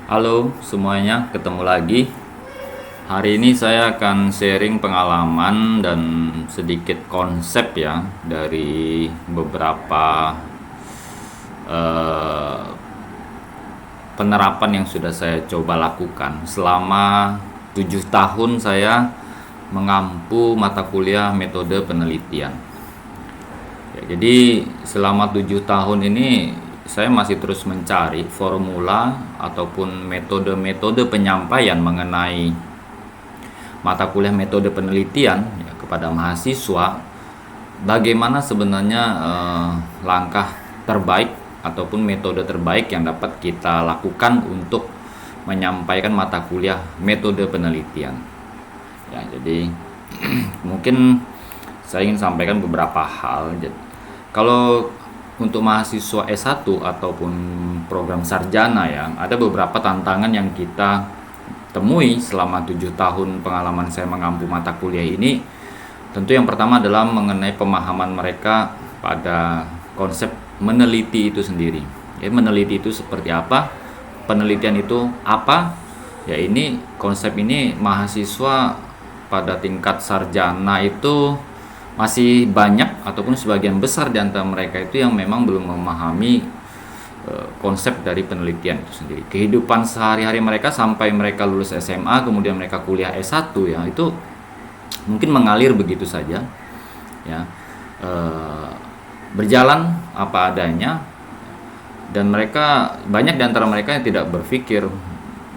Halo semuanya, ketemu lagi. Hari ini saya akan sharing pengalaman dan sedikit konsep ya dari beberapa eh, penerapan yang sudah saya coba lakukan selama 7 tahun saya mengampu mata kuliah metode penelitian. Ya, jadi selama 7 tahun ini saya masih terus mencari formula ataupun metode-metode penyampaian mengenai mata kuliah metode penelitian ya, kepada mahasiswa. Bagaimana sebenarnya langkah terbaik ataupun metode terbaik yang dapat kita lakukan untuk menyampaikan mata kuliah metode penelitian. Ya, jadi mungkin saya ingin sampaikan beberapa hal. Kalau untuk mahasiswa S1 ataupun program sarjana ya, ada beberapa tantangan yang kita temui selama 7 tahun pengalaman saya mengampu mata kuliah ini. Tentu yang pertama adalah mengenai pemahaman mereka pada konsep meneliti itu sendiri. Ya, meneliti itu seperti apa? Penelitian itu apa? Ya, ini konsep ini mahasiswa pada tingkat sarjana itu masih banyak ataupun sebagian besar di antara mereka itu yang memang belum memahami konsep dari penelitian itu sendiri. Kehidupan sehari-hari mereka sampai mereka lulus SMA kemudian mereka kuliah S1 ya, itu mungkin mengalir begitu saja ya, berjalan apa adanya, dan mereka banyak di antara mereka yang tidak berpikir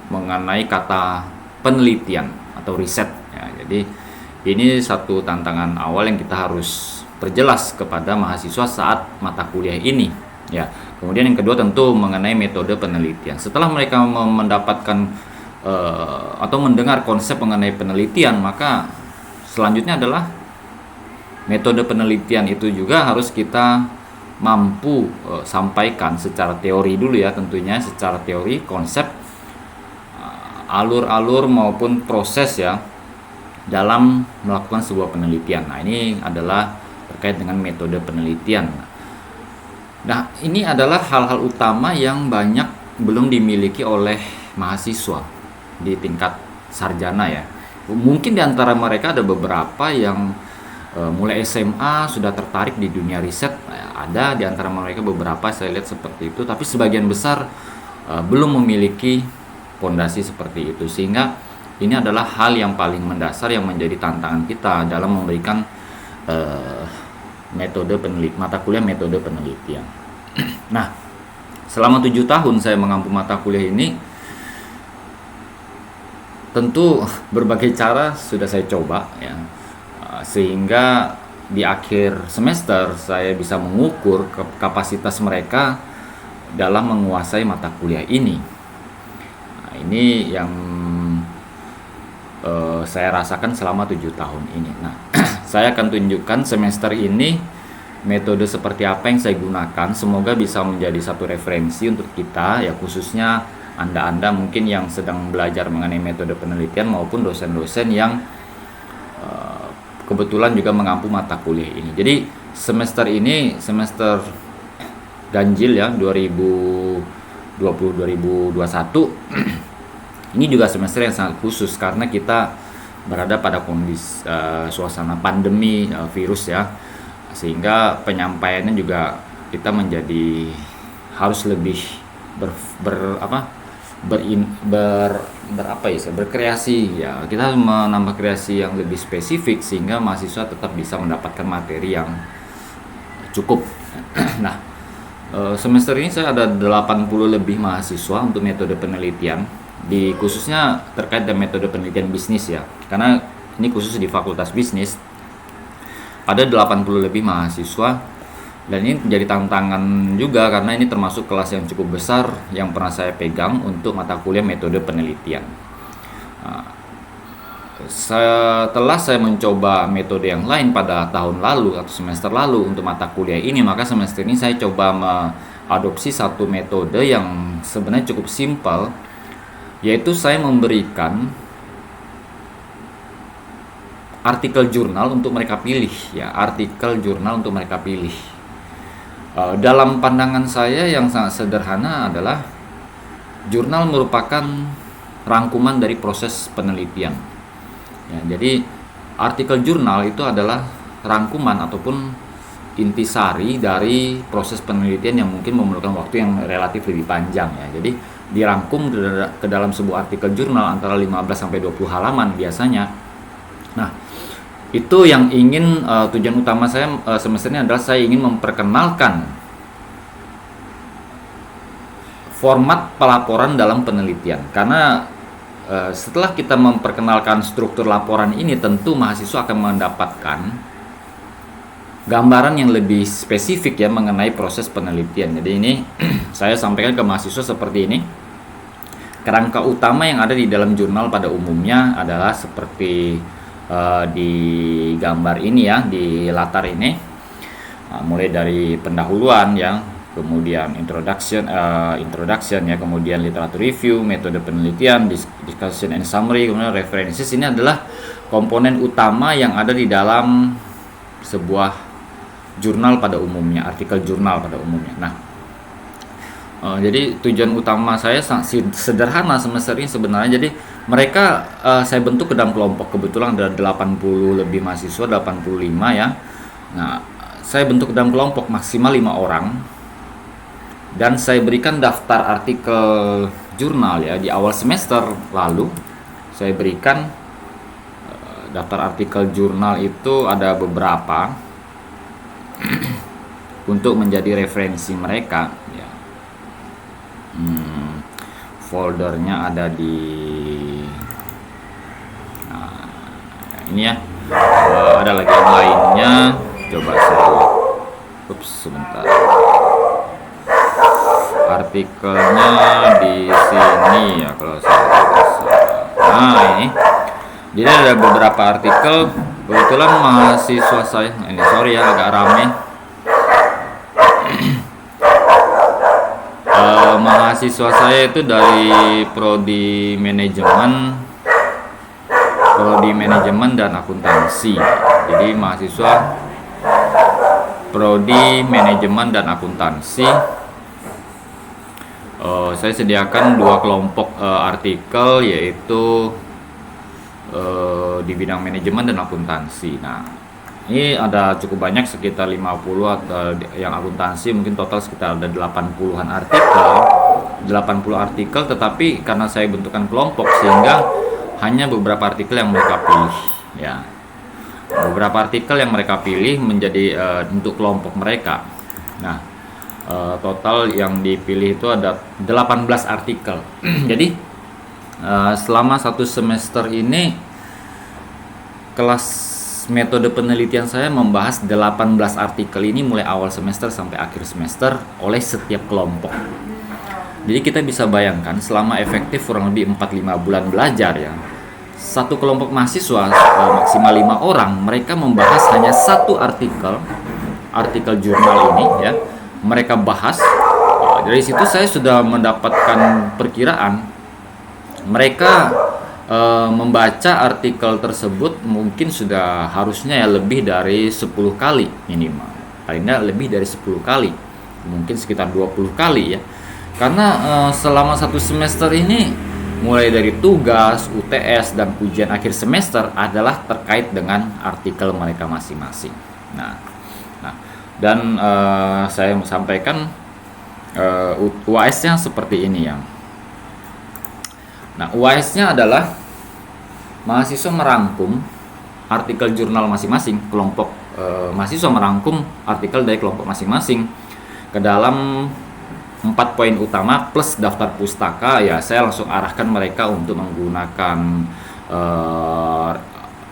mengenai kata penelitian atau riset ya. Jadi ini satu tantangan awal yang kita harus perjelas kepada mahasiswa saat mata kuliah ini ya. Kemudian yang kedua tentu mengenai metode penelitian. Setelah mereka mendapatkan atau mendengar konsep mengenai penelitian, maka selanjutnya adalah metode penelitian itu juga harus kita mampu sampaikan secara teori dulu ya, tentunya secara teori konsep, alur-alur maupun proses ya dalam melakukan sebuah penelitian. Nah, ini adalah terkait dengan metode penelitian. Nah, ini adalah hal-hal utama yang banyak belum dimiliki oleh mahasiswa di tingkat sarjana ya. Mungkin di antara mereka ada beberapa yang mulai SMA sudah tertarik di dunia riset. Ada di antara mereka beberapa saya lihat seperti itu, tapi sebagian besar belum memiliki fondasi seperti itu, sehingga ini adalah hal yang paling mendasar yang menjadi tantangan kita dalam memberikan metode penelitian, mata kuliah metode penelitian. Nah, selama 7 tahun saya mengampu mata kuliah ini, tentu berbagai cara sudah saya coba ya, sehingga di akhir semester saya bisa mengukur kapasitas mereka dalam menguasai mata kuliah ini. Nah, ini yang saya rasakan selama 7 tahun ini. Nah, saya akan tunjukkan semester ini metode seperti apa yang saya gunakan. Semoga bisa menjadi satu referensi untuk kita ya, khususnya Anda mungkin yang sedang belajar mengenai metode penelitian maupun dosen-dosen yang kebetulan juga mengampu mata kuliah ini. Jadi semester ini semester ganjil ya, 2020-2021 ini juga semester yang sangat khusus karena kita berada pada kondisi suasana pandemi virus ya, sehingga penyampaiannya juga kita menjadi harus lebih berkreasi ya. Kita harus menambah kreasi yang lebih spesifik sehingga mahasiswa tetap bisa mendapatkan materi yang cukup. Nah, semester ini saya ada 80 lebih mahasiswa untuk metode penelitian, di khususnya terkait dengan metode penelitian bisnis ya, karena ini khusus di fakultas bisnis ada 80 lebih mahasiswa, dan ini menjadi tantangan juga karena ini termasuk kelas yang cukup besar yang pernah saya pegang untuk mata kuliah metode penelitian. Setelah saya mencoba metode yang lain pada tahun lalu atau semester lalu untuk mata kuliah ini, maka semester ini saya coba mengadopsi satu metode yang sebenarnya cukup simpel, yaitu saya memberikan artikel jurnal untuk mereka pilih ya, artikel jurnal untuk mereka pilih. Dalam pandangan saya yang sangat sederhana adalah jurnal merupakan rangkuman dari proses penelitian. Ya, jadi artikel jurnal itu adalah rangkuman ataupun intisari dari proses penelitian yang mungkin memerlukan waktu yang relatif lebih panjang ya. Jadi dirangkum ke dalam sebuah artikel jurnal antara 15 sampai 20 halaman biasanya. Nah, itu yang ingin tujuan utama saya semester ini adalah saya ingin memperkenalkan format pelaporan dalam penelitian. Karena setelah kita memperkenalkan struktur laporan ini, tentu mahasiswa akan mendapatkan gambaran yang lebih spesifik ya mengenai proses penelitian. Jadi ini saya sampaikan ke mahasiswa seperti ini. Kerangka utama yang ada di dalam jurnal pada umumnya adalah seperti di gambar ini ya, di latar ini. Mulai dari pendahuluan ya, kemudian introduction ya, kemudian literatur review, metode penelitian, discussion and summary, kemudian references. Ini adalah komponen utama yang ada di dalam sebuah jurnal pada umumnya, artikel jurnal pada umumnya. Nah, jadi tujuan utama saya sederhana semester ini sebenarnya. Jadi mereka saya bentuk ke dalam kelompok, kebetulan ada 80 lebih mahasiswa, 85 ya. Nah, saya bentuk ke dalam kelompok maksimal 5 orang. Dan saya berikan daftar artikel jurnal ya di awal semester lalu. Saya berikan daftar artikel jurnal itu ada beberapa untuk menjadi referensi mereka ya. Foldernya ada di ini ya. Ada lagi yang lainnya, coba saya sebentar. Artikelnya di sini ya kalau saya bisa. Nah ini, jadi ada beberapa artikel. Kebetulan mahasiswa saya, ini sorry ya agak rame. Mahasiswa saya itu dari prodi manajemen dan akuntansi. Jadi mahasiswa prodi manajemen dan akuntansi. Saya sediakan 2 kelompok artikel, yaitu di bidang manajemen dan akuntansi. Nah, ini ada cukup banyak, sekitar 50 atau yang akuntansi mungkin total sekitar ada 80-an artikel. 80 artikel, tetapi karena saya bentukan kelompok sehingga hanya beberapa artikel yang mereka pilih ya. Beberapa artikel yang mereka pilih menjadi untuk kelompok mereka. Nah, total yang dipilih itu ada 18 artikel. Jadi selama 1 semester ini kelas metode penelitian saya membahas 18 artikel ini mulai awal semester sampai akhir semester oleh setiap kelompok. Jadi kita bisa bayangkan selama efektif kurang lebih 4-5 bulan belajar ya, satu kelompok mahasiswa maksimal 5 orang, mereka membahas hanya 1 artikel jurnal ini ya. Mereka bahas. Dari situ saya sudah mendapatkan perkiraan mereka membaca artikel tersebut mungkin sudah harusnya ya lebih dari 10 kali minimal. Paling tidak lebih dari 10 kali. Mungkin sekitar 20 kali ya. Karena selama 1 semester ini mulai dari tugas, UTS dan ujian akhir semester adalah terkait dengan artikel mereka masing-masing. Nah, dan saya sampaikan UAS-nya seperti ini ya. Nah, UAS-nya adalah mahasiswa merangkum artikel jurnal masing-masing, kelompok mahasiswa merangkum artikel dari kelompok masing-masing ke dalam 4 poin utama plus daftar pustaka ya. Saya langsung arahkan mereka untuk menggunakan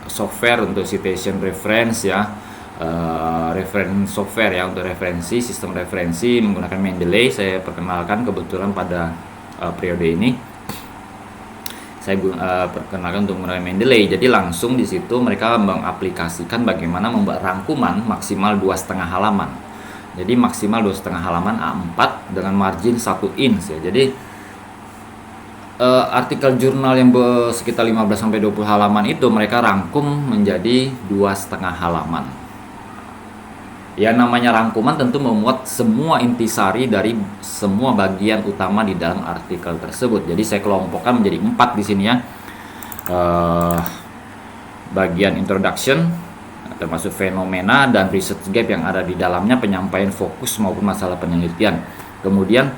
software untuk citation reference ya, reference software ya untuk referensi, sistem referensi menggunakan Mendeley. Saya perkenalkan kebetulan pada periode ini saya perkenalkan untuk menggunakan Mendeley. Jadi langsung di situ mereka mengaplikasikan bagaimana membuat rangkuman maksimal 2,5 halaman. Jadi maksimal 2,5 halaman A4 dengan margin 1 inch ya. Jadi artikel jurnal yang sekitar 15-20 halaman itu mereka rangkum menjadi 2,5 halaman. Ya namanya rangkuman tentu memuat semua intisari dari semua bagian utama di dalam artikel tersebut. Jadi saya kelompokkan menjadi 4 di sini ya. Bagian introduction, termasuk fenomena dan research gap yang ada di dalamnya, penyampaian fokus maupun masalah penelitian. Kemudian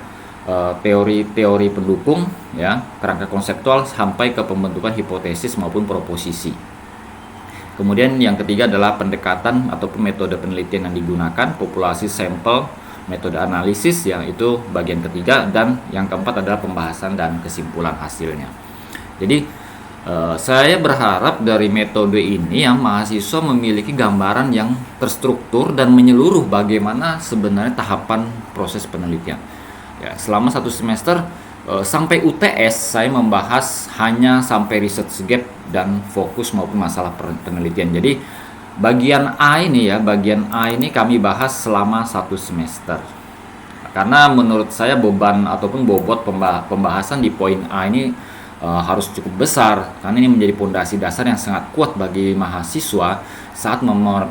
teori-teori pendukung, ya, kerangka konseptual sampai ke pembentukan hipotesis maupun proposisi. Kemudian yang ketiga adalah pendekatan ataupun metode penelitian yang digunakan, populasi sampel, metode analisis, yang itu bagian ketiga, dan yang keempat adalah pembahasan dan kesimpulan hasilnya. Jadi saya berharap dari metode ini yang mahasiswa memiliki gambaran yang terstruktur dan menyeluruh bagaimana sebenarnya tahapan proses penelitian. Ya, selama 1 semester sampai UTS saya membahas hanya sampai research gap dan fokus maupun masalah penelitian. Jadi bagian A ini kami bahas selama 1 semester. Karena menurut saya beban ataupun bobot pembahasan di poin A ini harus cukup besar, karena ini menjadi pondasi dasar yang sangat kuat bagi mahasiswa saat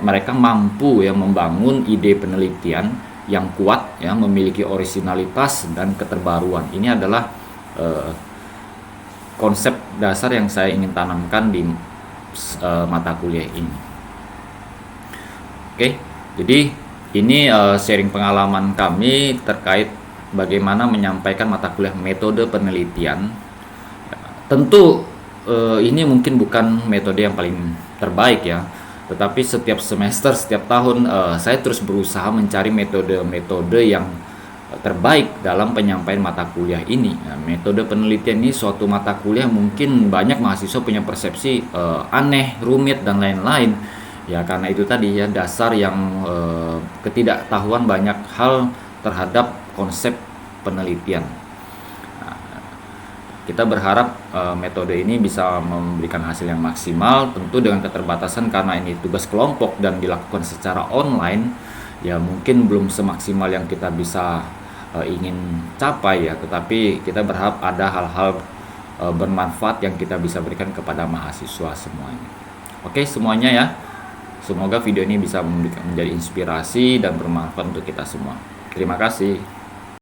mereka mampu ya membangun ide penelitian yang kuat, ya, memiliki orisinalitas dan keterbaruan. Ini adalah konsep dasar yang saya ingin tanamkan di mata kuliah ini. Oke, jadi ini sharing pengalaman kami terkait bagaimana menyampaikan mata kuliah metode penelitian. Tentu ini mungkin bukan metode yang paling terbaik ya, tetapi setiap semester, setiap tahun saya terus berusaha mencari metode-metode yang terbaik dalam penyampaian mata kuliah ini. Nah, metode penelitian ini suatu mata kuliah mungkin banyak mahasiswa punya persepsi aneh, rumit, dan lain-lain. Ya karena itu tadi ya, dasar yang ketidaktahuan banyak hal terhadap konsep penelitian. Kita berharap metode ini bisa memberikan hasil yang maksimal, tentu dengan keterbatasan karena ini tugas kelompok dan dilakukan secara online, ya mungkin belum semaksimal yang kita bisa ingin capai ya, tetapi kita berharap ada hal-hal bermanfaat yang kita bisa berikan kepada mahasiswa semuanya. Oke semuanya ya, semoga video ini bisa menjadi inspirasi dan bermanfaat untuk kita semua. Terima kasih.